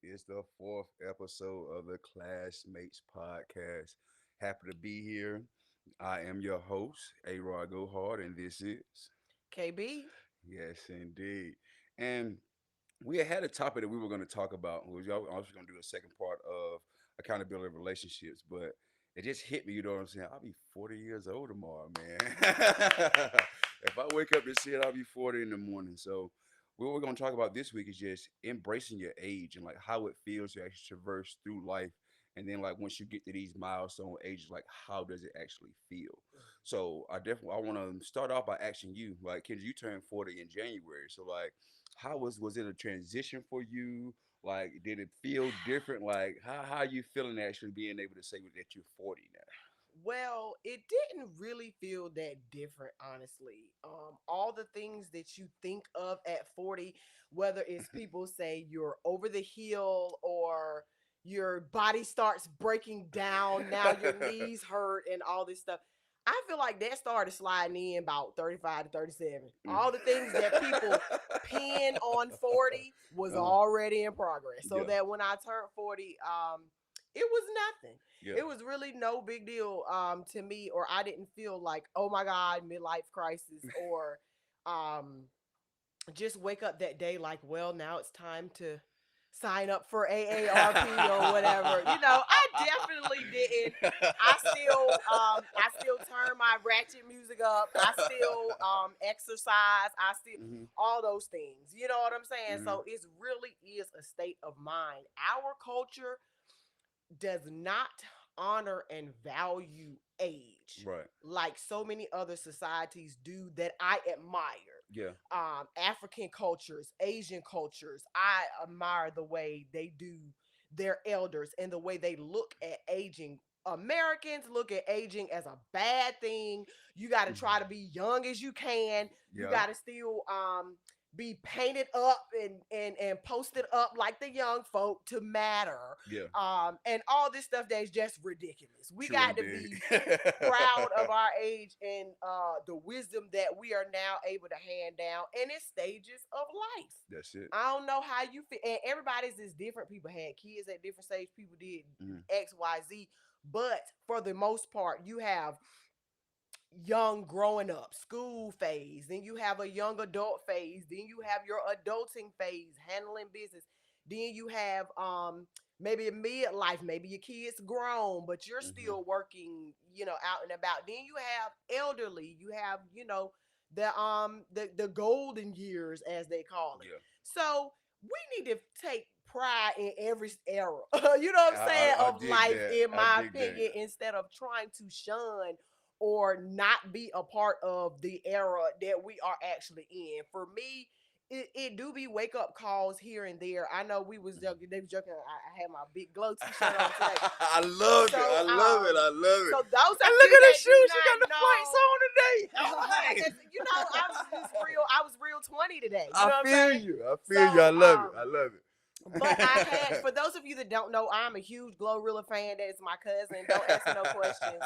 It's the fourth episode of the Classmates podcast. Happy to be here. I am your host, A. Rod Gohard, and this is KB. yes, indeed. And we had a topic that we were going to talk about. We was also going to do a second part of accountability relationships, but it just hit me. You know what I'm saying? I'll be 40 years old tomorrow, man. If I wake up to see it, I'll be 40 in the morning. So what we're going to talk about this week is just embracing your age and like how it feels to actually traverse through life. And then like once you get to these milestone ages, like how does it actually feel? So I want to start off by asking you, like, Kendra, you turned 40 in January. So like how was it a transition for you? Like, did it feel different? Like, how you feeling actually being able to say that you're 40 now? Well, it didn't really feel that different, honestly. All the things that you think of at 40, whether it's people say you're over the hill or your body starts breaking down, now your knees hurt and all this stuff. I feel like that started sliding in about 35 to 37. Mm. All the things that people pin on 40 was uh-huh. already in progress. So Yeah, that when I turned 40, it was nothing. yeah. It was really no big deal to me, or I didn't feel like, oh my God, midlife crisis, or um just wake up that day like, well, now it's time to sign up for AARP or whatever. I definitely didn't. I still turn my ratchet music up. I still exercise. I still hmm all those things. You know what I'm saying? hmm So it really is a state of mind. Our culture does not honor and value age Right. like so many other societies do that I admire. Yeah. African cultures, Asian cultures, I admire the way they do their elders and the way they look at aging. Americans look at aging as a bad thing. You got to Mhm. try to be young as you can. You Yeah. got to still be painted up and posted up like the young folk to matter, Yeah. and all this stuff that's just ridiculous. We True got to indeed. be proud of our age and the wisdom that we are now able to hand down, and it's stages of life. That's it. I don't know how you feel, and everybody's is different. People had kids at different stage. People did Mhm. XYZ, but for the most part, you have young growing up, school phase, then you have a young adult phase, then you have your adulting phase, handling business, then you have maybe a midlife, maybe your kids grown, but you're Mhm. still working, out and about. Then you have elderly, you have, the golden years as they call it. Yeah. So we need to take pride in every era, you know what I'm saying, I of dig life, that. in I my dig that. opinion, instead of trying to shun or not be a part of the era that we are actually in. For me, it do be wake up calls here and there. I know we was joking, they was joking. I had my big glow t-shirt on today. I love it. So I love it. I love it. so those And of look you at the that do shoes. She got not the flights know, on today. yeah, Hey. that's, I was real 20 today. You I know what I'm feel saying? you. I feel you. I So love it. I love but I had, it. for those of you that don't know, I'm a huge Glorilla fan. That is my cousin. Don't ask me no questions.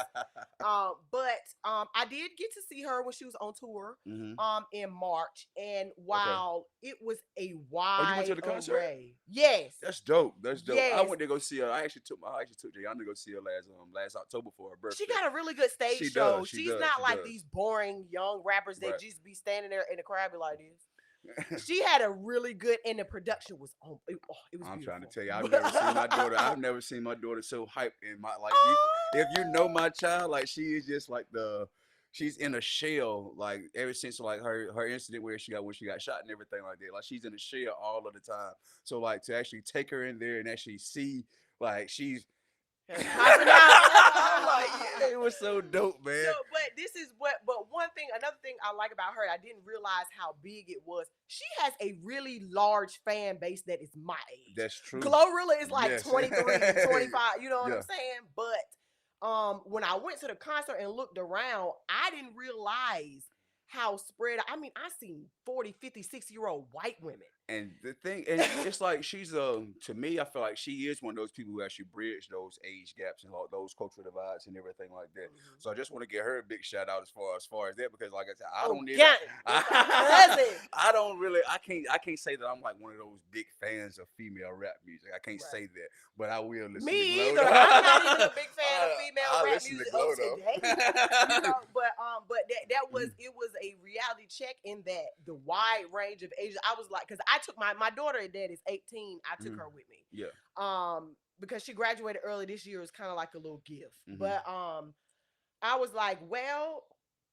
But I did get to see her when she was on tour hmm in March, and Okay. while it was a Oh, you went to wide the concert? array, yes, That's dope. That's dope. I yes, went to go see her. I actually took Jayana to go see her last October for her she birthday. got a really good stage She show. does. She She's does. not She like does. these boring young rappers that Right. just be standing there in the crowd be like this. She had a really good, and the production was it was I'm trying to beautiful. tell you, I've never seen my daughter. I've never seen my daughter so hyped in my like. You, if you know Oh, my child, like she is just like she's in a shell. Like ever since like her incident where she got shot and everything like that. Like she's in a shell all of the time. So like to actually take her in there and actually see like she's popping out. like yeah, it was so dope, So, man. but one thing, another thing I like about her, I didn't realize how big it was. She has a really large fan base that is my age. That's true. Glorilla is like Yes. 23, 25. You know what I'm Yeah. saying? But when I went to the concert and looked around, I didn't realize how spread. I mean, I seen 40, 50, 60-year-old white women. And the thing, and it's like she's to me, I feel like she is one of those people who actually bridge those age gaps and like those cultural divides and everything like that. Mhm. So I just want to give her a big shout out as far as that because, like I said, I Oh, don't even, got it. That's my cousin. I don't really, I can't say that I'm like one of those big fans of female rap music. I can't Right. say that, but I will listen to Me Glow either. though. I'm not even a big fan of female I rap listen to music Glow of today. You though. know, but that was it was a reality check in that the wide range of ages. I was like, because I took my daughter that is 18. I took Mhm. her with me, Yeah. because she graduated early this year. It was kind of like a little gift, Hmm. but I was like, well,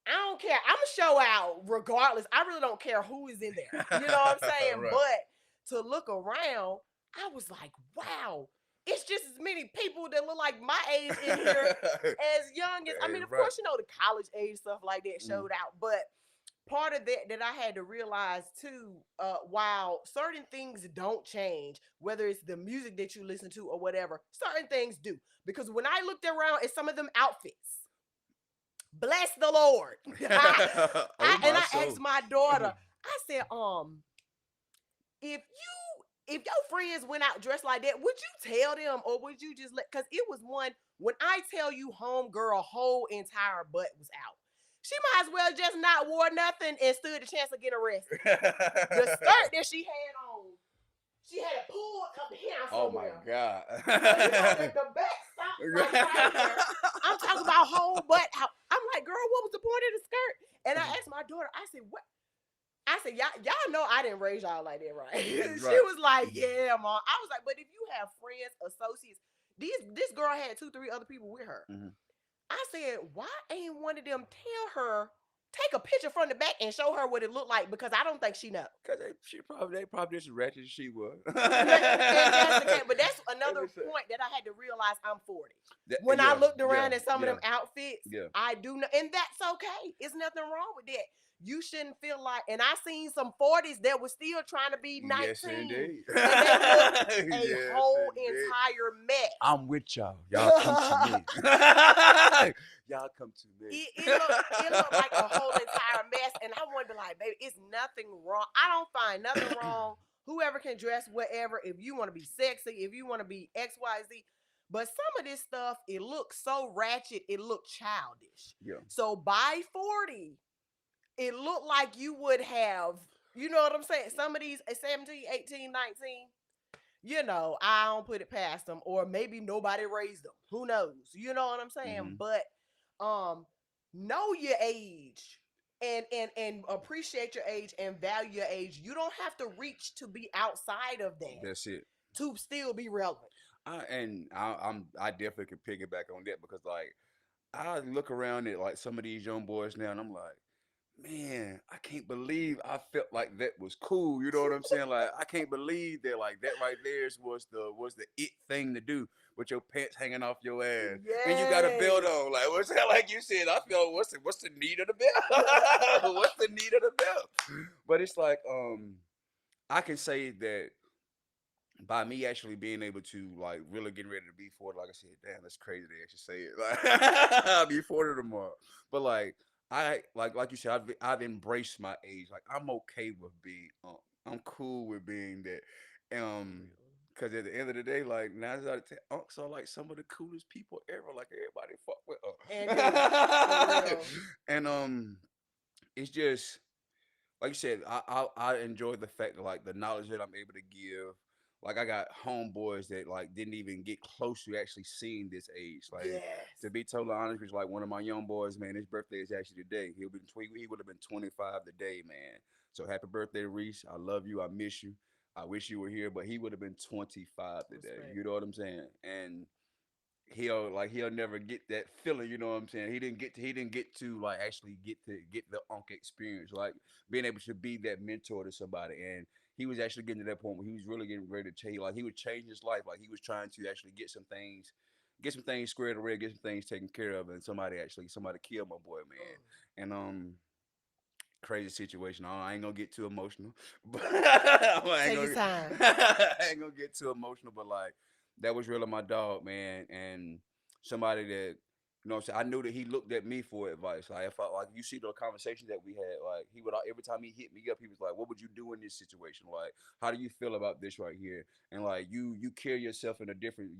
I don't care. I'm gonna show out regardless. I really don't care who is in there. You know what I'm saying? Right. But to look around, I was like, wow, it's just as many people that look like my age in here as young as, I Hey, mean, of right. course, you know, the college age stuff like that Mm. showed out, but part of that I had to realize too, while certain things don't change, whether it's the music that you listen to or whatever, certain things do. Because when I looked around at some of them outfits, bless the Lord. Oh And my I asked soul. my daughter, I said, if your friends went out dressed like that, would you tell them or would you just let? Because it was one, when I tell you homegirl whole entire butt was out. She might as well just not wore nothing and stood the chance of getting arrested. The skirt that she had on, she had it pulled up here Oh my somewhere. God. So you know the back stopped like right here. I'm talking about whole butt out. I'm like, girl, what was the point of the skirt? And I asked my daughter, I said, what? I said, y'all know I didn't raise y'all like that, right? She Right. was like, yeah, mom. I was like, but if you have friends, associates, this girl had 2, 3 other people with her. Mhm. I said, why ain't one of them tell her, take a picture from the back and show her what it looked like? Because I don't think she know. Cause they probably just ratchet as she was. And that's the case. But that's Let another me say point that I had to realize I'm 40. that, When I yeah, looked yeah, around at some of yeah, them outfits, yeah. I do know, and that's okay. It's nothing wrong with that. You shouldn't feel like, and I seen some 40s that were still trying to be Yes, 19, indeed. and they looked a Yes, whole indeed. entire mess. I'm with y'all. Y'all come to me. Y'all come to me. It looked like a whole entire mess, and I wanted to be like, baby, it's nothing wrong. I don't find nothing wrong. Whoever can dress whatever. If you want to be sexy, if you want to be X, Y, Z. But some of this stuff, it looks so ratchet, it looked childish. Yeah. So by 40, it looked like you would have, you know what I'm saying? Some of these 17, 18, 19, you know, I don't put it past them, or maybe nobody raised them. Who knows? You know what I'm saying? Hmm. But um, know your age and appreciate your age and value your age. You don't have to reach to be outside of that That's it. to still be relevant. I definitely can piggyback on that because like I look around at like some of these young boys now and I'm like, man, I can't believe I felt like that was cool. You know what I'm saying? Like I can't believe that like that right there was the it thing to do with your pants hanging off your ass. And you got a belt Yes. on. Like what's that like you said? I feel what's the need of the belt? What's the need of the belt? But it's like I can say that by me actually being able to like really getting ready to be 40, like I said, damn, that's crazy to actually say it. Like I'll be 40 tomorrow. But like I like you said, I've embraced my age. Like I'm okay with being I'm cool with being that. For real. Cause at the end of the day, like 9 out of 10, unks are like some of the coolest people ever. Like everybody fuck with And do. For unks. real. And it's just like you said, I enjoy the fact that like the knowledge that I'm able to give. Like I got homeboys that like didn't even get close to actually seeing this age. Like Yes. to be totally honest, because like one of my young boys, man, his birthday is actually today. He would have been 25 today, man. So happy birthday, Reese. I love you. I miss you. I wish you were here, but he would have been 25 today. Respect. You know what I'm saying? And he'll never get that feeling, you know what I'm saying? He didn't get to like actually get the unk experience, like being able to be that mentor to somebody. And he was actually getting to that point where he was really getting ready to change, like he would change his life, like he was trying to actually get some things squared away, get some things taken care of, and somebody killed my boy, Mm. man. And crazy situation. I ain't gonna get too emotional, but I ain't Take your gonna time. I ain't gonna get too emotional. But like that was really my dog, man, and somebody that You know what I'm saying? I knew that he looked at me for advice. Like if I like you see the conversations that we had, like he would every time he hit me up, he was like, "What would you do in this situation? Like, how do you feel about this right here?" And like you carry yourself in a different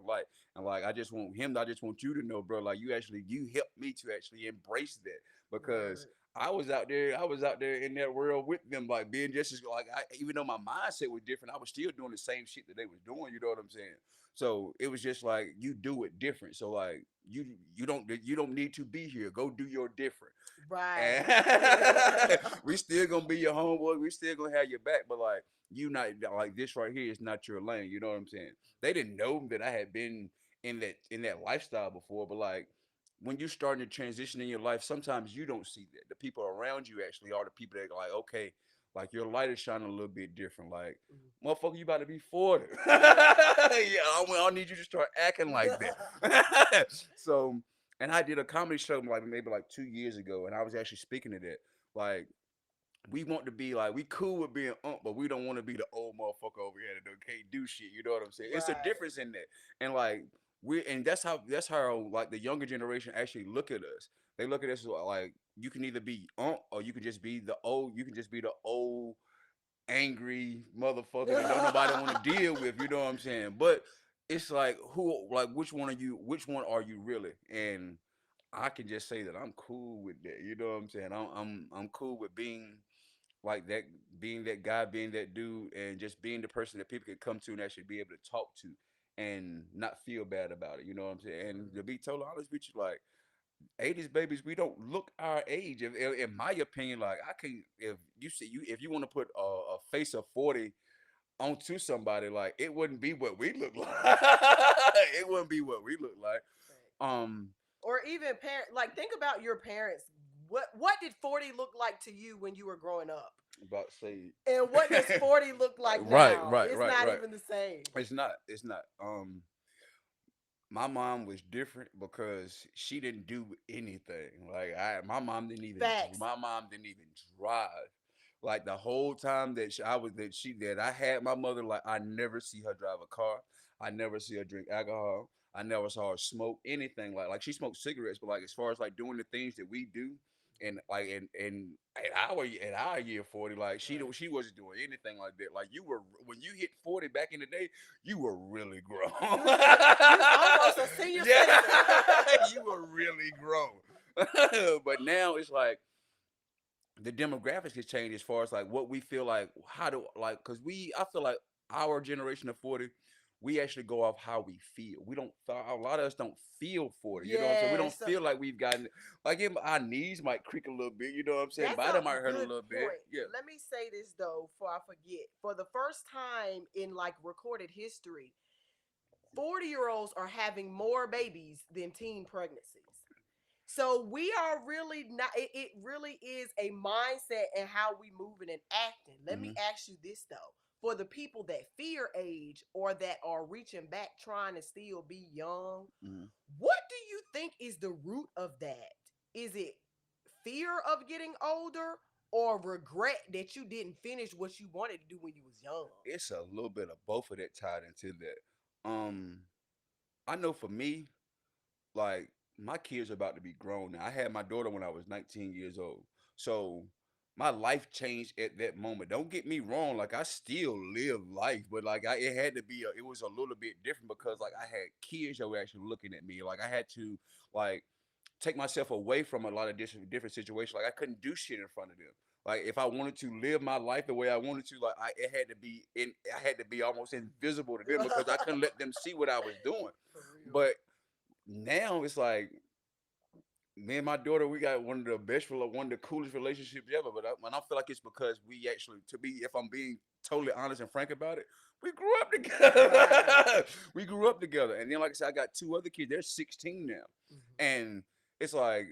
light. And like I just want you to know, bro. Like you helped me to actually embrace that because Word. I was out there in that world with them, like being just as like even though my mindset was different, I was still doing the same shit that they was doing. You know what I'm saying? So it was just like you do it different. So like you don't need to be here. Go do your different. Right. And we still gonna be your homeboy. We still gonna have your back. But like you not like this right here is not your lane. You know what I'm saying? They didn't know that I had been in that lifestyle before. But like when you starting to transition in your life, sometimes you don't see that. The people around you actually are the people that are like, okay, like your light is shining a little bit different. Like motherfucker, you about to be 40. Yeah, I need you to start acting like that. So, and I did a comedy show like maybe like 2 years ago, and I was actually speaking to that. Like, we want to be like we cool with being but we don't want to be the old motherfucker over here that can't do shit. You know what I'm saying? It's a Right. difference in that, and like and that's how like the younger generation actually look at us. They look at us like you can either be or you can just be the old. You can just be the old angry motherfucker that don't nobody want to deal with. You know what I'm saying? But it's like which one are you? Which one are you really? And I can just say that I'm cool with that. You know what I'm saying? I'm cool with being like that, being that guy, being that dude, and just being the person that people can come to and actually be able to talk to and not feel bad about it. You know what I'm saying? And to be totally honest with you, like 80s babies, we don't look our age. In my opinion, like I can, if you want to put a face of 40 onto somebody, like it wouldn't be what we look like. It wouldn't be what we look like. Um, Or even parent, like think about your parents. What did 40 look like to you when you were growing up? about to say, And what does 40 look like right, now? right, It's right, not right. even the same. It's not. It's not. My mom was different because she didn't do anything. Like Facts. my mom didn't even drive. Like the whole time that that I had my mother, like I never see her drive a car. I never see her drink alcohol. I never saw her smoke anything like she smoked cigarettes, but like as far as like doing the things that we do, and like and at our year 40, like Right. she wasn't doing anything like that. Like you were when you hit 40 back in the day, you were really grown. You was almost a senior citizen. Yeah, you were really grown. But now it's like the demographics has changed as far as like what we feel like how do like because I feel like our generation of 40 we actually go off how we feel. We don't a lot of us don't feel 40. You know what I'm saying? We don't Yes, feel like we've gotten like our knees might creak a little bit. You know what I'm saying? that's Body a might hurt a good little bit. point. Yeah. Let me say this though, before I forget. For the first time in like recorded history, 40-year-olds are having more babies than teen pregnancies. So we are really not, it really is a mindset and how we moving and acting. Let me Hmm. ask you this though. For the people that fear age or that are reaching back trying to still be young, Hmm. what do you think is the root of that? Is it fear of getting older or regret that you didn't finish what you wanted to do when you was young? It's a little bit of both of that tied into that. I know for me, like my kids are about to be grown now. I had my daughter when I was 19 years old. So my life changed at that moment. Don't get me wrong, like I still live life, but like it had to be it was a little bit different because like I had kids that were actually looking at me. Like I had to like take myself away from a lot of different situations. Like I couldn't do shit in front of them. Like if I wanted to live my life the way I wanted to, like I had to be almost invisible to them because I couldn't let them see what I was doing. For real. But now it's like me and my daughter, we got one of the coolest relationships ever. But I feel like it's because we actually, if I'm being totally honest and frank about it, we grew up Right. together. We grew up together, and then like I said, I got two other kids. They're 16 now, Mhm. and it's like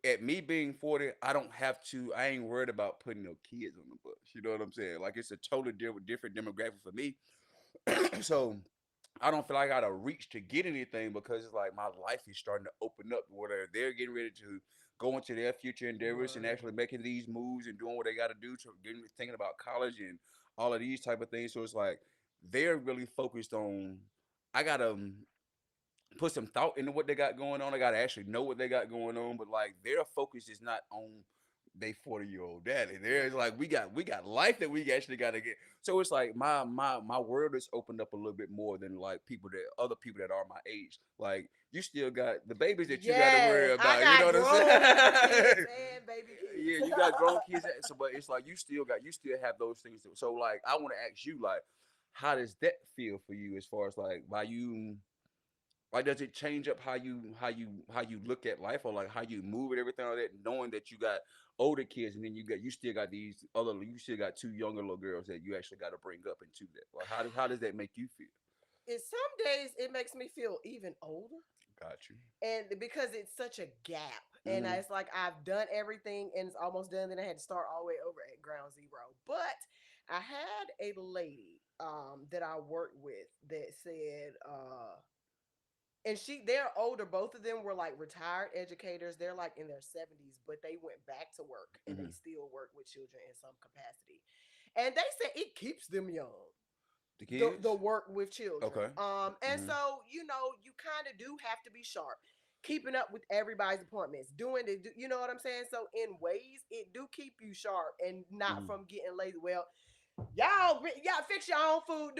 at me being 40, I don't have to. I ain't worried about putting no kids on the bus. You know what I'm saying? Like it's a totally different demographic for me. So I don't feel like I gotta reach to get anything because it's like my life is starting to open up where they're getting ready to go into their future endeavors and Right. actually making these moves and doing what they got to do to thinking about college and all of these type of things. So it's like they're really focused on. I gotta. put some thought into what they got going on. I gotta actually know what they got going on. But like their focus is not on they 40-year-old daddy. There's like we got life that we actually gotta get. So it's like my world is opened up a little bit more than like people that other people that are my age. Like you still got the babies that you gotta Yes, worry I about. You know got what I'm grown kids saying? and baby Yeah, kids. you got grown kids. So, but it's like you still have those things. So like I want to ask you like, how does that feel for you as far as like by you like, does it change up how you look at life or like how you move and everything like that, knowing that you got older kids and then you still got you still got two younger little girls that you actually got to bring up into that. Like, how does that make you feel? In some days, it makes me feel even older, Got you. and because it's such a gap, and Mm-hmm. it's like I've done everything and it's almost done. Then I had to start all the way over at ground zero. But I had a lady that I worked with that said, and they're older. Both of them were like retired educators. They're like in their 70s, but they went back to work and they Mm-hmm. still work with children in some capacity. And they said it keeps them young. The The kids. work with children. Okay. And Mm-hmm. so, you kind of do have to be sharp, keeping up with everybody's appointments, doing the, you know what I'm saying? So in ways, it do keep you sharp and not Mm-hmm. from getting lazy. Well, y'all fix your own food,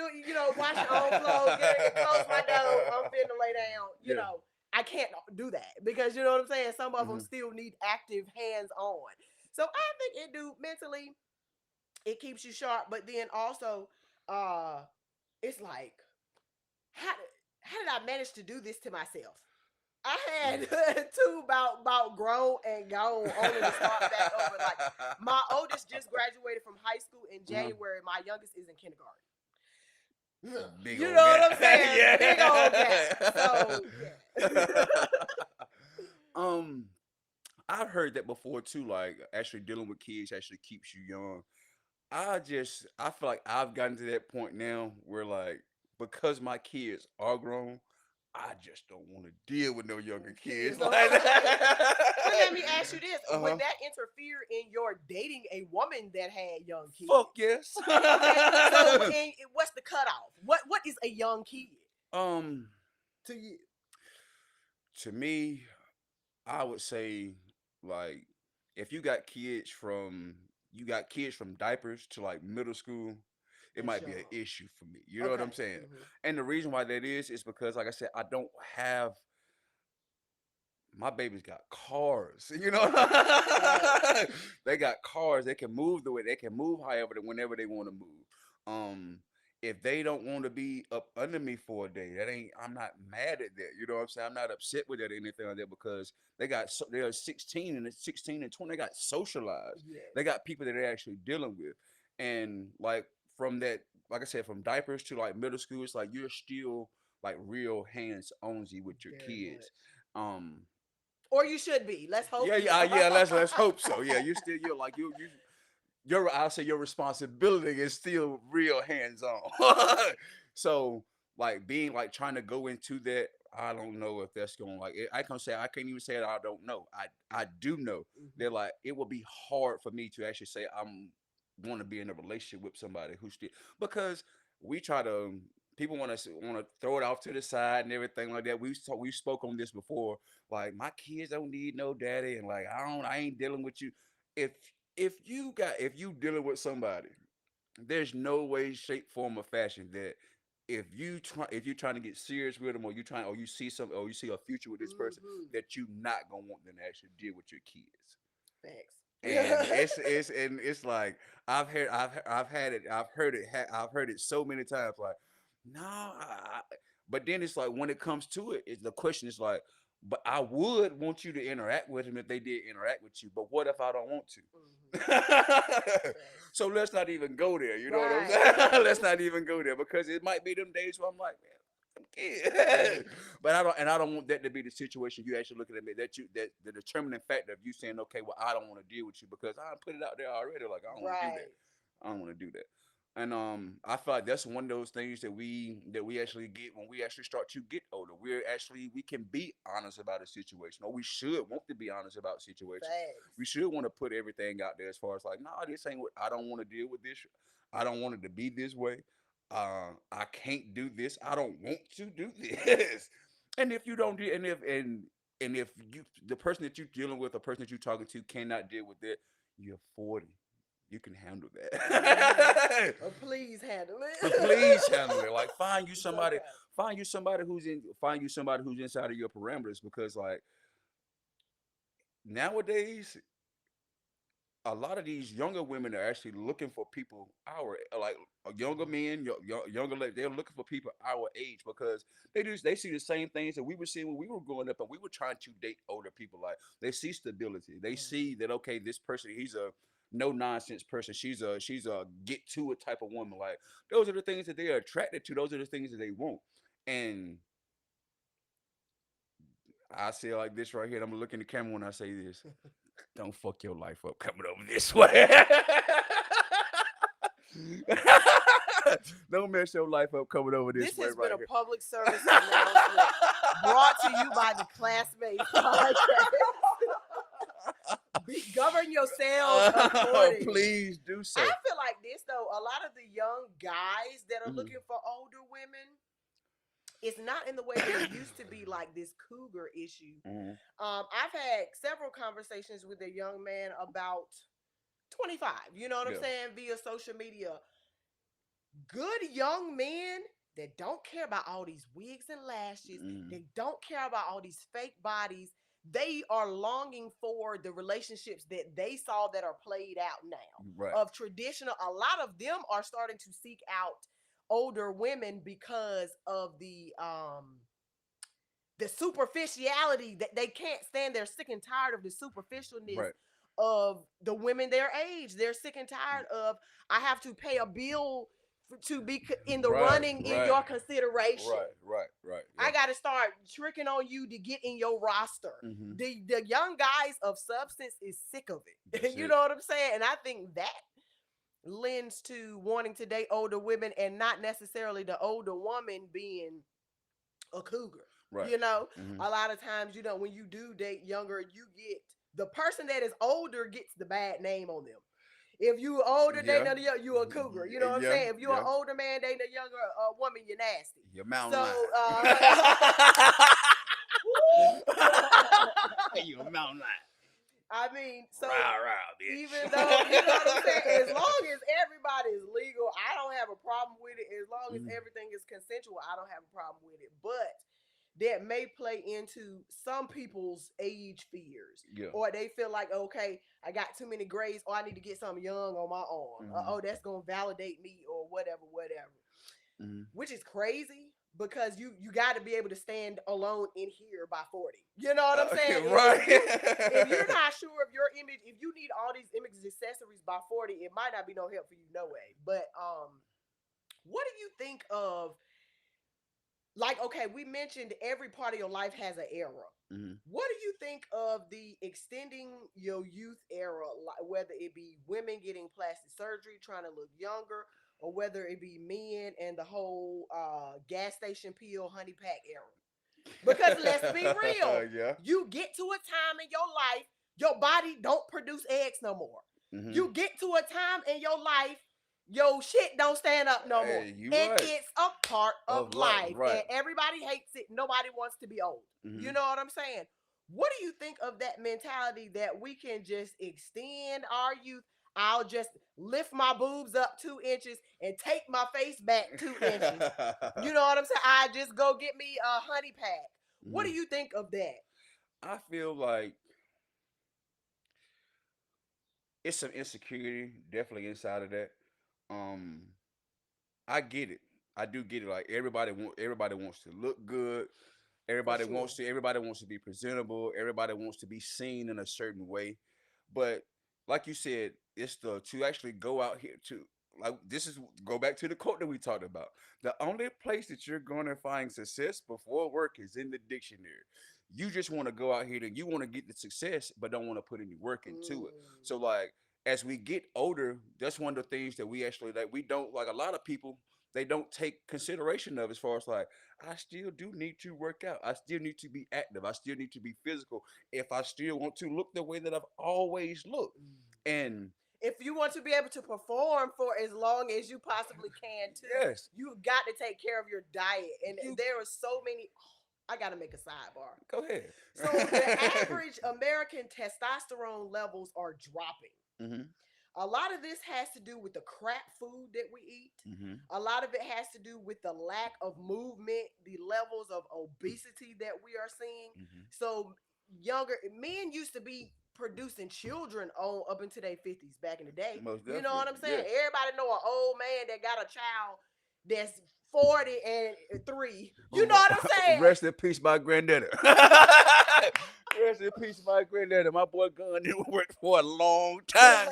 wash your own clothes, get it, close my door. I'm finna lay down. Yeah. I can't do that because you know what I'm saying. Some of them Mm-hmm. still need active hands on. So I think it do mentally. It keeps you sharp, but then also, uh, it's like how did I manage to do this to myself? I had two about grown and gone, only to start back over. Like my oldest just graduated from high school in Mm-hmm. January. My youngest is in kindergarten. Big You old know what gap. I'm saying? Big old gap. So Yeah. yeah. um, I've heard that before too. Like actually dealing with kids actually keeps you young. I feel like I've gotten to that point now where like because my kids are grown, I just don't want to deal with no younger kids Kids. like Okay. that. Well, let me ask you this: Uh would huh. that interfere in your dating a woman that had young Fuck kids? yes. Okay, so what's the cutoff? What is a young kid um, to you? to me, I would say like if you got kids from diapers to like middle school, it That's might be young. an issue for me. You know what I'm Okay. saying? Hmm. And the reason why that is because like I said, I don't have my babies got cars. You know, Facts. they got cars. They can move the way they can move, however, whenever they want to move. Um, if they don't want to be up under me for a day, that ain't. I'm not mad at that. You know what I'm saying? I'm not upset with that or anything like that because they're 16 and 16 and 20. They got socialized. They Yes. got people that they're actually dealing with, and like from that, like I said, from diapers to like middle school, it's like you're still like real hands onsy with your Very kids. much. Um, Or you should be. Let's hope yeah, you yeah, yeah. are. Let's hope so. Yeah, you're like I'll say your responsibility is still real hands on. So like being like trying to go into that, I don't know if that's going like I can't even say that I don't know. I do know that Hmm. like it will be hard for me to actually say I'm want to be in a relationship with somebody who's still because we try to people want to throw it off to the side and everything like that. We spoke on this before. Like my kids don't need no daddy, and like I ain't dealing with you. If if you dealing with somebody, there's no way, shape, form, or fashion that if you're trying to get serious with them or you see some or you see a future with this person Hmm. that you not gonna want them to actually deal with your kids. Facts. And it's like I've heard it so many times like no but then it's like when it comes to it the question is like but I would want you to interact with them if they did interact with you, but what if I don't want Hmm. to? Facts. So let's not even go there, you know what I'm Right. saying? Let's not even go there because it might be them days where I'm like man I'm kid. Hmm. But I don't want that to be the situation. You actually looking at me that the determining factor of you saying, okay, well, I don't want to deal with you because I put it out there already. Like I don't want to do that. Right. I don't want to do that. And I feel like that's one of those things that we actually get when we actually start to get older. We can be honest about a situation, or we should want to be honest about situations. Facts. We should want to put everything out there as far as like, no, this ain't what I don't want to deal with this. I don't want it to be this way. I can't do this. I don't want to do this. And if you don't do, and if you the person that you're dealing with, the person that you're talking to cannot deal with it, you're 40. You can handle Mm-hmm. that. Please handle Please it. handle it. Like It's okay. find you somebody who's inside of your parameters because like nowadays a lot of these younger women are actually looking for people our like younger men, younger ladies. They're looking for people our age because they see the same things that we were seeing when we were growing up, and we were trying to date older people. Like they see stability, they see Mhm. that okay, this person he's a no nonsense person. She's a get to it type of woman. Like those are the things that they are attracted to. Those are the things that they want. And I say it like this right here. And I'm gonna look in the camera when I say this. Don't fuck your life up coming over this way. Don't mess your life up coming over this This way has been right a here. public service announcement brought to you by the Classmates podcast. Govern yourselves accordingly. Please do I so. feel like this though. A lot of the young guys that are Mhm. looking for older women, it's not in the way that it used to be, like this cougar issue. Mhm. I've had several conversations with a young man about 25. You know what I'm Yeah. saying? Via social media. Good young men that don't care about all these wigs and lashes. Mhm. They don't care about all these fake bodies. They are longing for the relationships that they saw that are played out now. Right. Of traditional, a lot of them are starting to seek out older women because of the superficiality that they can't stand. They're sick and tired of the superficialness Right. of the women their age. They're sick and tired of I have to pay a bill to be in the Right. running in Right. your consideration. Right. Right. Right. I Yeah. got to start tricking on you to get in your roster. Mhm. The young guys of substance is sick of That's it. You it. know what I'm saying? And I think that lends to wanting to date older women and not necessarily the older woman being a cougar. Right. You know, Mhm. a lot of times, when you do date younger, you get the person that is older gets the bad name on them. If you older Yeah. dating a young, you a cougar. You know what I'm Yeah. saying? If you're an Yeah. older man dating a younger woman, you're nasty. Your mountain lion. So, You a mountain lion. I mean, so Rah rah, even bitch. though you know what I'm saying, as long as everybody is legal, I don't have a problem with it. As long as Mhm. everything is consensual, I don't have a problem with it. But that may play into some people's age fears, Yeah. or they feel like, okay, I got too many grades, or I need to get something young on my arm. Mhm. Oh, that's gonna validate me, or whatever. Mhm. Which is crazy because you got to be able to stand alone in here by 40. You know what I'm saying? Right. If you're not sure of your image, if you need all these image accessories by 40, it might not be no help for you no way. But what do you think of, like, okay, we mentioned every part of your life has an era. Mhm. What do you think of the extending your youth era, like whether it be women getting plastic surgery, trying to look younger, or whether it be men and the whole gas station pill honey pack era? Because let's be real, Yeah. you get to a time in your life, your body don't produce eggs no more. Mhm. You get to a time in your life, your shit don't stand up no more. Hey, you And right. it's a part of Of life, life. right. And everybody hates it. Nobody wants to be old. You Mhm. know what I'm saying? What do you think of that mentality that we can just extend our youth? I'll just lift my boobs up 2 inches and take my face back 2 inches. You know what I'm saying? I just go get me a honey pack. What do Mhm. you think of that? I feel like it's some insecurity definitely inside of that. Um, I get it. I do get it. Like everybody wants to look good. For sure. Everybody wants to be presentable. Everybody wants to be seen in a certain way. But like you said, it's the to actually go out here to like this is go back to the quote that we talked about. The only place that you're going to find success before work is in the dictionary. You just want to go out here and you want to get the success, but don't want to put any work into it. Mm. So like as we get older, that's one of the things that we actually like. We don't like a lot of people. They don't take consideration of as far as like I still do need to work out. I still need to be active. I still need to be physical if I still want to look the way that I've always looked. And If you want to be able to perform for as long as you possibly can too, yes, you got to take care of your diet. And you there are so many. I gotta make a sidebar. Go ahead. So the average American testosterone levels are dropping. Mm-hmm. A lot of this has to do with the crap food that we eat. Mm-hmm. A lot of it has to do with the lack of movement, the levels of obesity that we are seeing. Mm-hmm. So younger men used to be producing children on up into their 50s back in the day. Most You know definitely. what I'm saying? Yeah. Everybody know an old man that got a child that's 40 and 3. You know what I'm saying? Rest in peace, my granddaddy. Rest in peace, my granddaddy. My boy Gun didn't work for a long time.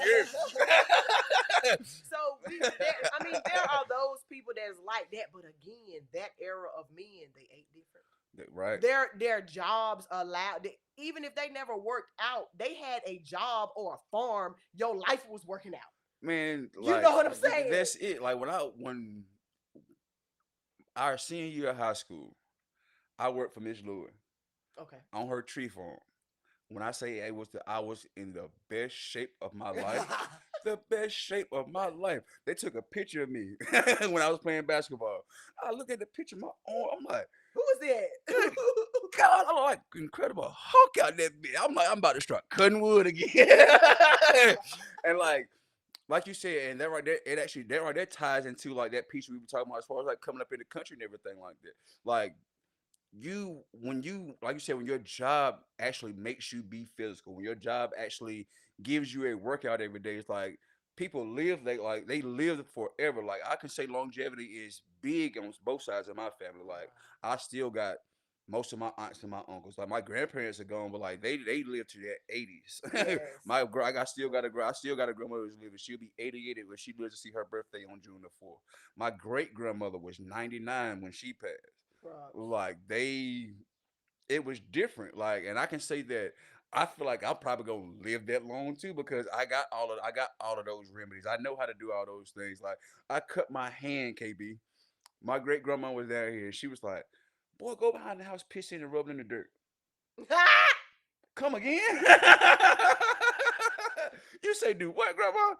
So I mean, there are those people that's like that, but again, that era of men, they ate different. Right. Their jobs allowed, even if they never worked out, they had a job or a farm. Your life was working out. Man, You like, know what I'm saying? that's it. Like when our senior year of high school, I worked for Miss Lewis Okay. on her tree farm. When I say I was in the best shape of my life, the best shape of my life. They took a picture of me when I was playing basketball. I look at the picture of my arm. I'm like, Who was that? good God, I look like Incredible Hulk out that bitch. I'm like, I'm about to start cutting wood again. And like you said, and that right there, that right there ties into like that piece we were talking about as far as like coming up in the country and everything like that. Like when you like you said, when your job actually makes you be physical, when your job actually gives you a workout every day, it's like people live they live forever. Like I can say longevity is big on both sides of my family. Like I still got most of my aunts and my uncles. Like my grandparents are gone, but like they live to their 80s. Yes. I still got a grandmother who's living. She'll be 88 when she lives to see her birthday on June the 4th. My great grandmother was 99 when she passed. Props. Like it was different. Like, and I can say that I feel like I'm probably gonna live that long too because I got all of those remedies. I know how to do all those things. Like I cut my hand, KB. My great grandma was down here. She was like, "Boy, go behind the house, pissing and rubbing in the dirt." Come again? You say do what, grandma?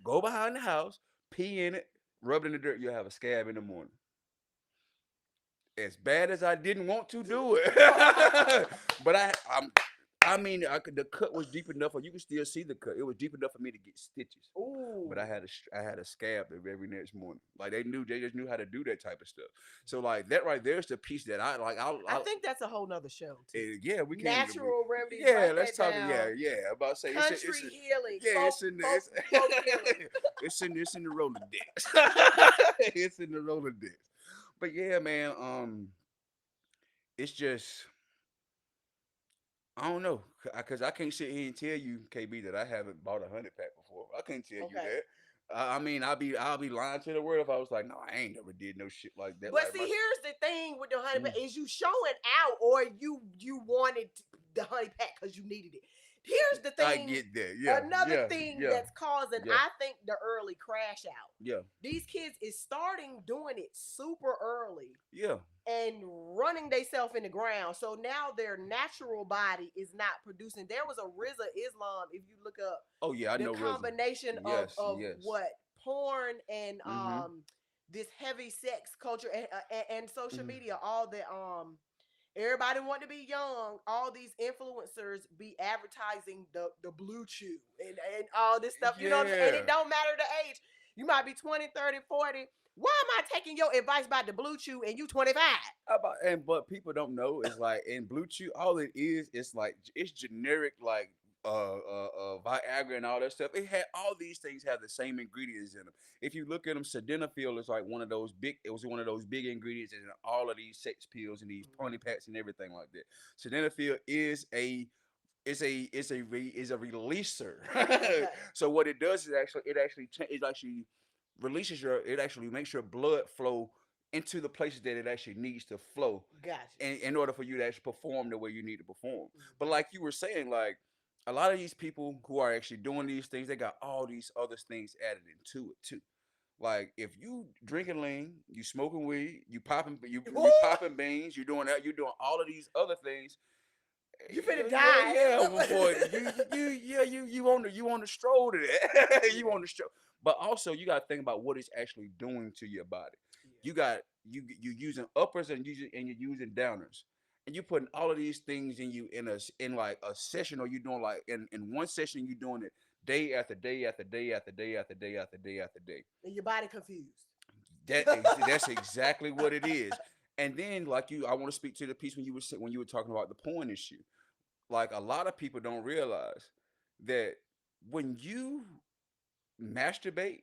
Go behind the house, pee in it, rub it in the dirt. You'll have a scab in the morning. As bad as I didn't want to do it, but I mean, the cut was deep enough, or you could still see the cut. It was deep enough for me to get stitches. Ooh. But I had a scab every next morning. Like they just knew how to do that type of stuff. So like that right there's the piece that I like. I think that's a whole nother show too. Yeah, we can. Natural remedies. Yeah, write let's that talk. down. Yeah. About to say Country healing. yeah, Folk healing. it's in the Rolodex. It's in the Rolodex. But yeah, man. It's just I don't know because I can't sit here and tell you, KB, that I haven't bought a 100 pack before. I can't tell you Okay. that. I mean, I'll be lying to the world if I was like, no, I ain't never did no shit like that. But Like see, my, here's the thing with the honey Mm. pack is you showing out or you wanted the honey pack because you needed it. Here's the I thing. get that. Yeah. Another thing yeah, that's causing, yeah, I think, the early crash out. yeah, These kids is starting doing it super early yeah. and running themselves in the ground. So now their natural body is not producing. There was a Rizza Islam, if you look up Oh yeah, I the know. RZA. combination Yes, of yes. what porn and Mm-hmm. this heavy sex culture and social Mm. media, all that everybody want to be young, all these influencers be advertising the blue chew and all this stuff, you know what I'm saying? And Yeah. it don't matter the age. You might be 20, 30, 40. Why am I taking your advice about the blue chew and you 25? But people don't know it's like in Blue Chew, all it is, it's like it's generic like Viagra and all that stuff. It had all these things have the same ingredients in them. If you look at them, sildenafil is like one of those big. It was one of those big ingredients in all of these sex pills and these pony packs and everything like that. Sildenafil is a releaser. Okay. So what it does is it actually releases it actually makes your blood flow into the places that it actually needs to flow Gotcha. in order for you to actually perform the way you need to perform. But Mhm. like you were saying, like a lot of these people who are actually doing these things, they got all these other things added into it too. Like if you drinking lean, you smoking weed, you popping beans, you're doing all of these other things. You finna Yeah, die. yeah, boy, you on the stroll to that. You on the stroll, but also you got to think about what it's actually doing to your body. Yeah. You got you using uppers and you're using downers, and you putting all of these things in you in like a session, or you doing like in one session you doing it day after day after day after day after day after day after day. And your body confused. That's exactly what it is. And then like I want to speak to the piece when you were talking about the porn issue. Like a lot of people don't realize that when you masturbate,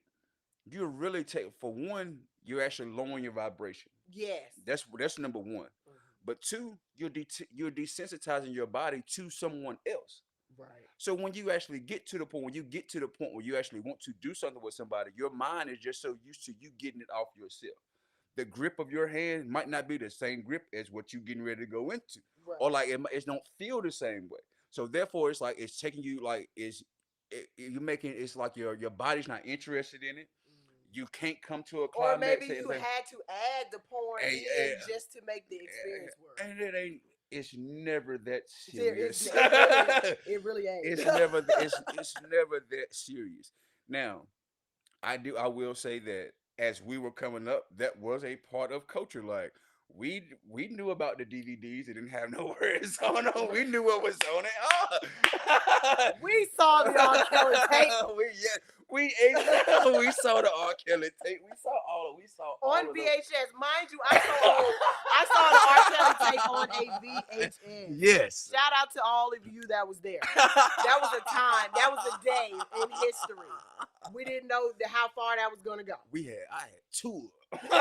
you really take for one, you're actually lowering your vibration. Yes. That's number one. Mhm. But two, you're desensitizing your body to someone else. Right. So when you actually get to the point, when you get to the point where you actually want to do something with somebody, your mind is just so used to you getting it off yourself. The grip of your hand might not be the same grip as what you getting ready to go into, Right. or like it don't feel the same way. So therefore, it's like it's taking you like you making it's like your body's not interested in it. Mhm. You can't come to a Or maybe climax you had to add the porn and, in just to make the experience work. and it ain't. It's never that It, serious. it really ain't. It's never that serious. Now, I will say that as we were coming up, that was a part of culture. Like we knew about the DVDs. It didn't have no words on them. We knew what was on it. Oh. We saw the R. Kelly tape. we saw the R. Kelly tape. We saw all On of them. VHS. Mind you, I'm so old. I saw the R. Kelly tape on a VHS. Yes. Shout out to all of you that was there. That was a time. That was a day in history. We didn't know how far that was going to go. I had two. Because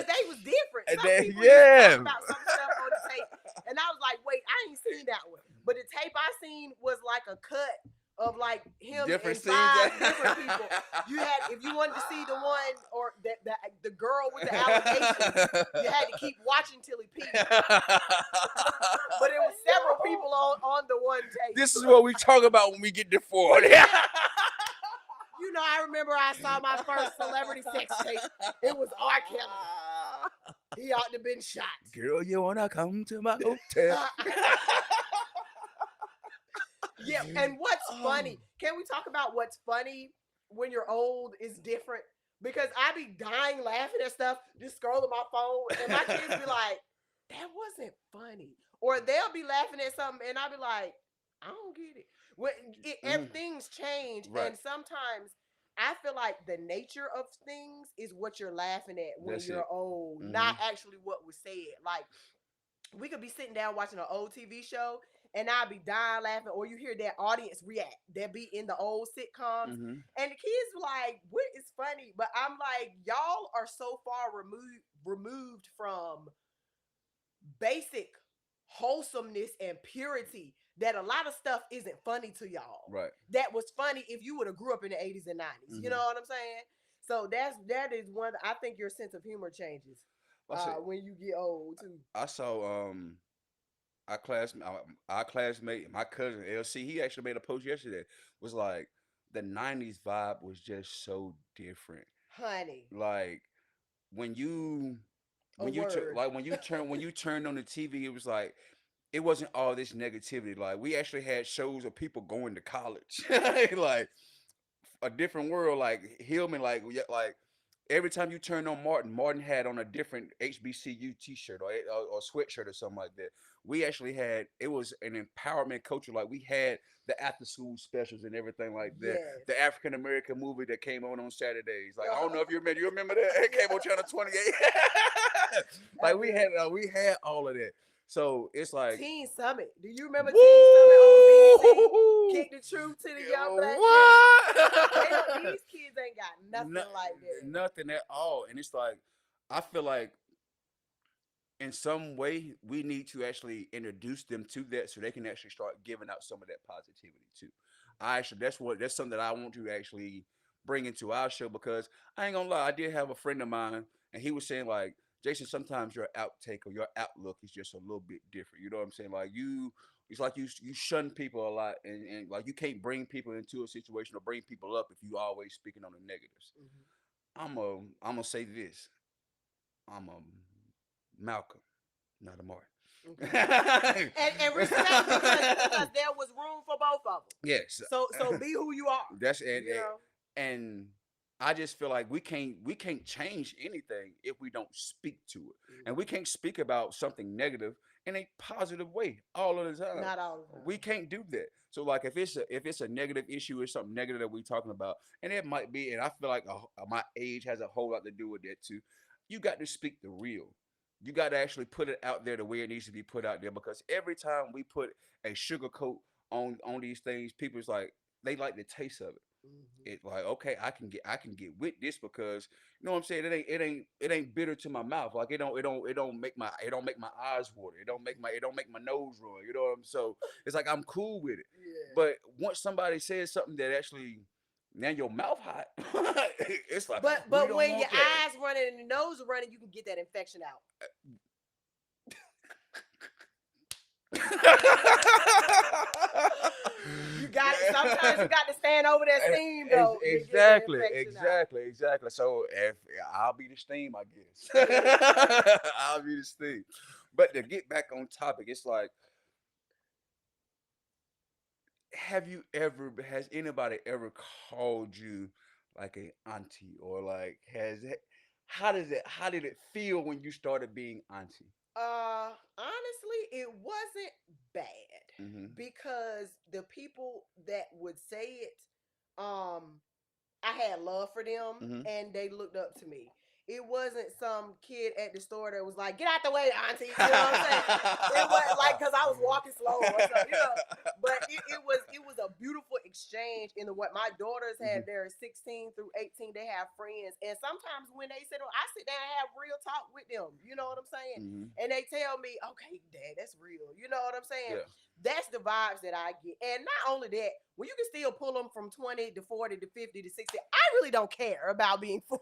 they was different. Some They- people yeah. used to talk about some stuff on the tape. And I was like, wait, I ain't seen that one. But the tape I seen was like a cut of like him Different and five scenes. different people. You had, if you wanted to see the one or the girl with the allegations, you had to keep watching till he peaked. But it was several people on the one tape. This is what we talk about when we get to 40. You know, I remember I saw my first celebrity sex tape. It was R. Kelly. He ought to have been shot. Girl, you wanna come to my hotel? Yeah, and what's funny? Can we talk about what's funny when you're old is different? Because I be dying laughing at stuff, just scrolling my phone, and my kids be like, "That wasn't funny," or they'll be laughing at something, and I'll be like, "I don't get it." When things change, Right. and sometimes I feel like the nature of things is what you're laughing at when That's you're it. old, not actually what was said. Like we could be sitting down watching an old TV show and I'll be dying laughing, or you hear that audience react. They'll be in the old sitcoms, Mhm. and the kids like, "What is funny?" But I'm like, y'all are so far removed from basic wholesomeness and purity that a lot of stuff isn't funny to y'all. Right. That was funny if you would have grew up in the 80s and 90s. You know what I'm saying? So that is one. I think your sense of humor changes when you get old too. I saw our classmate, my cousin LC. He actually made a post yesterday. Was like the '90s vibe was just so different. Honey, Like when you a when you word. like when you turned on the TV, it was like it wasn't all this negativity. Like we actually had shows of people going to college, like a different world. Like Hillman, like every time you turned on Martin, Martin had on a different HBCU T-shirt or sweatshirt or something like that. We actually had it was an empowerment culture. Like we had the after school specials and everything like that. Yes. The African American movie that came on Saturdays. Like I don't know if you remember. You remember that? It came on Channel 28. Like we had all of that. So it's like Teen Summit. Do you remember Teen Summit on BBC? Kick the truth to the young black what? These kids ain't got nothing like that. Nothing at all. And it's like I feel like in some way we need to actually introduce them to that so they can actually start giving out some of that positivity too. That's something that I want to actually bring into our show because I ain't gonna lie, I did have a friend of mine and he was saying like, Jason, sometimes your outtake or your outlook is just a little bit different. You know what I'm saying? Like it's like you shun people a lot and like you can't bring people into a situation or bring people up if you always speaking on the negatives. I'm gonna say this. I'm a Malcolm, not a Martin. And respect because there was room for both of them. Yes. So be who you are. That's You know? and I just feel like we can't change anything if we don't speak to it, and we Mhm. can't speak about something negative in a positive way all of the time. Not all the We time. can't do that. So like if it's a negative issue or something negative that we're talking about, and it might be, and I feel like my age has a whole lot to do with that too. You got to speak the real. You got to actually put it out there the way it needs to be put out there, because every time we put a sugar coat on these things, people's like they like the taste of it. Mhm. It like, okay, I can get with this because you know what I'm saying. It ain't bitter to my mouth. Like it don't make my eyes water. It don't make my nose run. You know what I'm so it's like I'm cool with it. Yeah. But once somebody says something that actually now your mouth hot, it's like we But don't when your want that. eyes running and your nose running, you can get that infection out. You got it. Sometimes you got to stand over that steam though to get that Exactly, infection out. exactly, exactly. So if I'll be the steam, I Yeah. guess. I'll be the steam. But to get back on topic, it's like, has anybody ever called you like a auntie, or like how did it feel when you started being auntie? Honestly, it wasn't bad Mm-hmm. because the people that would say it, um, I had love for them Mm-hmm. and they looked up to me. It wasn't some kid at the store that was like, "Get out the way, auntie." You know what I'm saying? It was like because I was walking slow or something, you know. But it was a beautiful exchange in the what my daughters Mm-hmm. had their 16 through 18. They have friends, and sometimes when they sit, I sit down and have real talk with them. You know what I'm saying? Mm-hmm. And they tell me, "Okay, Dad, that's real." You know what I'm saying? Yeah. That's the vibes that I get. And not only that, when you can still pull them from 20 to 40 to 50 to 60, I really don't care about being 40.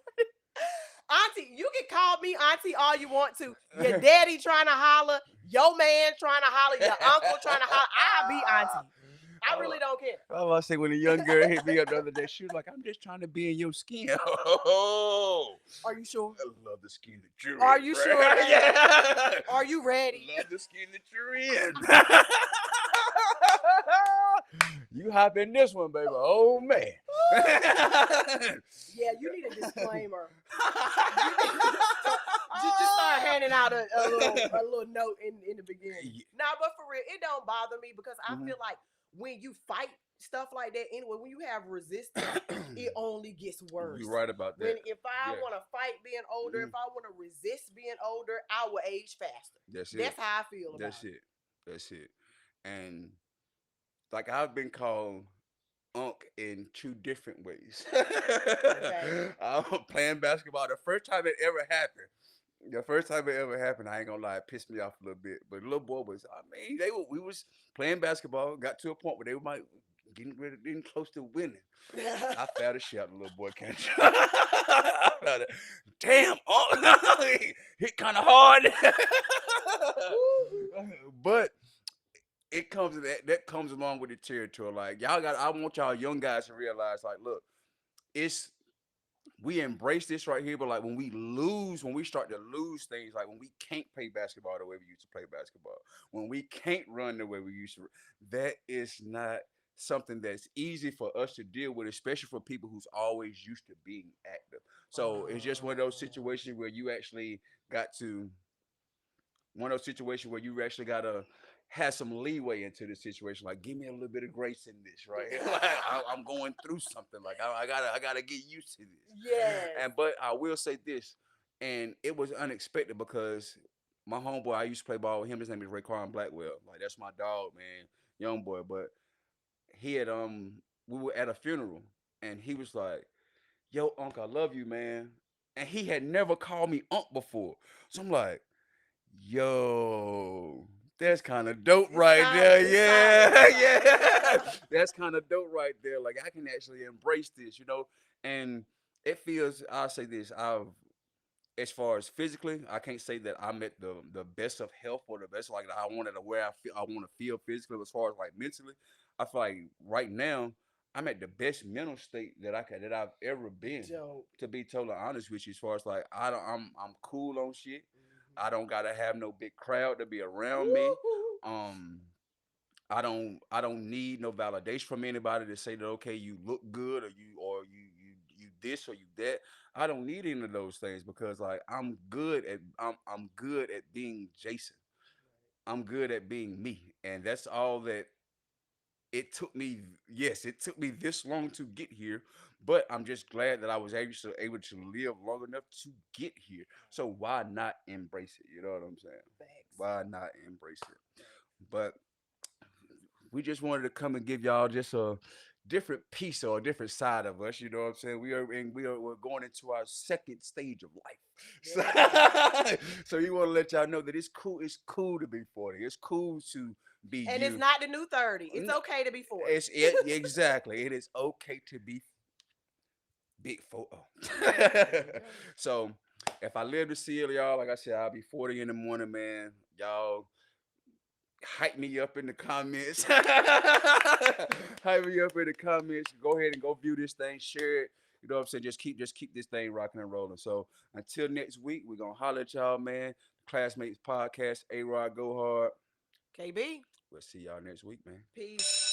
Auntie, you can call me auntie all you want to. Your daddy trying to holler, your man trying to holler, your uncle trying to holler. I'll be auntie. I Oh, really don't care. I was about to say when a young girl hit me up the other day, she was like, "I'm just trying to be in your skin." Oh, Are you sure? I love the skin that you're Are in, you bro. sure, baby? Yeah, Are you ready? love the skin that you're in. You hop in this one, baby. Oh man. Yeah, you need a disclaimer. You need to start, just start handing out a little note in the beginning. Nah, but for real, it don't bother me because I Mhm. feel like when you fight stuff like that anyway, when you have resistance, it only gets You're worse. right about When that. if I Yeah. want to fight being older, Mhm. if I want to resist being older, I will age faster. That's it. That's how I feel That's about it. That's it. And like I've been called Unk in two different ways. it. Okay. I'm playing basketball. The first time it ever happened, I ain't gonna lie, it pissed me off a little bit. But the little boy was, I mean, we was playing basketball, got to a point where they were like getting close to winning. I fouled a shot, the little boy can't. I fouled it. Damn, hit kind of hard. But it comes that comes along with the territory. Like I want y'all young guys to realize, like, look, it's we embrace this right here, but like when we start to lose things, like when we can't play basketball the way we used to play basketball, when we can't run the way we used to, that is not something that's easy for us to deal with, especially for people who's always used to being active. So it's just one of those Oh, situations where you actually got to one of those situations where you actually gotta have some leeway into the situation. Like, give me a little bit of grace in this, right? Like, I'm going through something. Like, I gotta get used to this. yes. And but I will say this, and it was unexpected because my homeboy, I used to play ball with him. His name is Raekwon Blackwell. Like, that's my dog, man, young boy. But he had we were at a funeral, and he was like, "Yo, Unc, I love you, man." And he had never called me Unc before, so I'm like, yo, that's kind of dope It's right solid. there. It's solid. Yeah, It's yeah. solid. That's kind of dope right there. Like I can actually embrace this, and it feels. I'll say this. As far as physically, I can't say that I'm at the best of health or the best like I wanted to where I want to feel physically. As far as like mentally, I feel like right now I'm at the best mental state that I've ever been. Dope. To be totally honest with you, as far as like I'm cool on shit. I don't gotta have no big crowd to be around me. Woo-hoo. Um, I don't need no validation from anybody to say that okay you look good or you this or you that. I don't need any of those things because like I'm good at being Jason. I'm good at being me, and that's all that it took me. Yes, it took me this long to get here, but I'm just glad that I was able to live long enough to get here. So why not embrace it? You know what I'm saying? Facts. Why not embrace it? Facts. But we just wanted to come and give y'all just a different piece or a different side of us. You know what I'm saying? We're going into our second stage of Yeah. life. So we want to let y'all know that it's cool. It's cool to be 40. It's cool to be And it's you. not the new 30. It's okay to be 40. It's it exactly. It is okay to be big photo. There you go. So if I live to see it, y'all, like I said, I'll be 40 in the morning, man. Y'all hype me up in the comments. Hype me up in the comments. Go ahead and go view this thing, share it. You know what I'm saying? Just keep this thing rocking and rolling. So until next week, we're gonna holler at y'all, man. Classmates Podcast, A Rod Go Hard. KB. We'll see y'all next week, man. Peace.